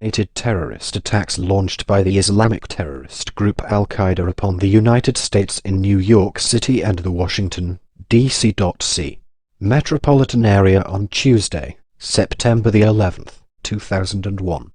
coordinated terrorist attacks launched by the Islamic terrorist group al-Qaeda upon the United States in New York City and the Washington, D.C. metropolitan area on Tuesday, September the 11th, 2001.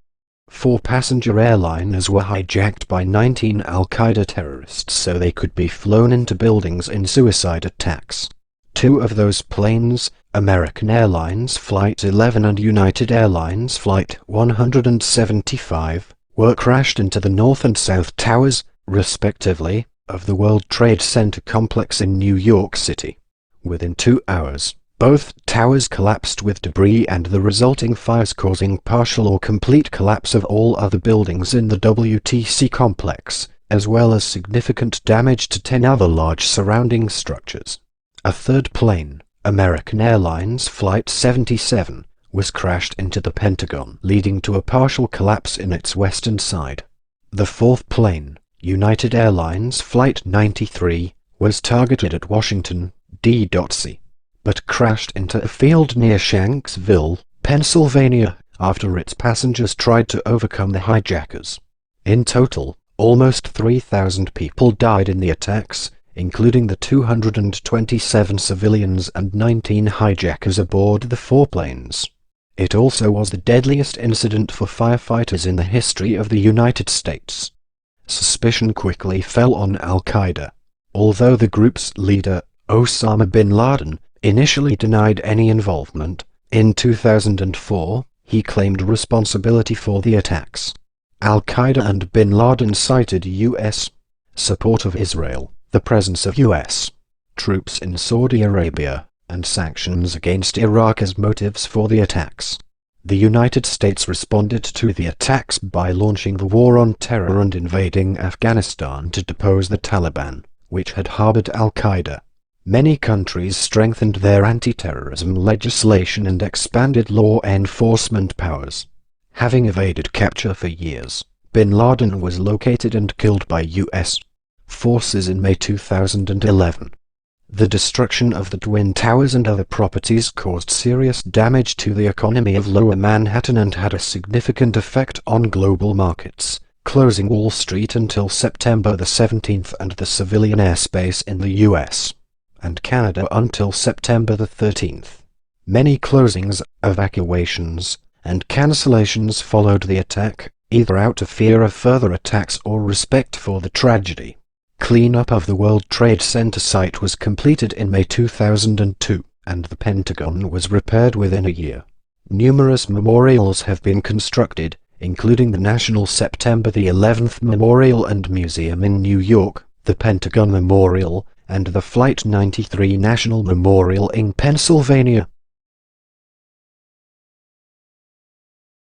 4 passenger airliners were hijacked by 19 al-Qaeda terrorists so they could be flown into buildings in suicide attacks. 2 of those planes, American Airlines Flight 11 and United Airlines Flight 175, were crashed into the north and south towers, respectively, of the World Trade Center complex in New York City. Within 2 hours, both towers collapsed with debris and the resulting fires causing partial or complete collapse of all other buildings in the WTC complex, as well as significant damage to 10 other large surrounding structures. A 3rd plane, American Airlines Flight 77, was crashed into the Pentagon, leading to a partial collapse in its western side. The 4th plane, United Airlines Flight 93, was targeted at Washington, D.C., but crashed into a field near Shanksville, Pennsylvania, after its passengers tried to overcome the hijackers. In total, almost 3,000 people died in the attacks, including the 227 civilians and 19 hijackers aboard the 4 planes. It also was the deadliest incident for firefighters in the history of the United States. Suspicion quickly fell on al-Qaeda. Although the group's leader, Osama bin Laden, initially denied any involvement, in 2004, he claimed responsibility for the attacks. Al-Qaeda and bin Laden cited U.S. support of Israel, the presence of U.S. troops in Saudi Arabia, and sanctions against Iraq as motives for the attacks. The United States responded to the attacks by launching the War on Terror and invading Afghanistan to depose the Taliban, which had harbored al-Qaeda. Many countries strengthened their anti-terrorism legislation and expanded law enforcement powers. Having evaded capture for years, bin Laden was located and killed by U.S. forces in May 2011. The destruction of the Twin Towers and other properties caused serious damage to the economy of Lower Manhattan and had a significant effect on global markets, closing Wall Street until September the 17th and the civilian airspace in the U.S. and Canada until September the 13th. Many closings, evacuations, and cancellations followed the attack, either out of fear of further attacks or respect for the tragedy. Cleanup of the World Trade Center site was completed in May 2002, and the Pentagon was repaired within a year. Numerous memorials have been constructed, including the National September the 11th Memorial and Museum in New York, the Pentagon Memorial, and the Flight 93 National Memorial in Pennsylvania.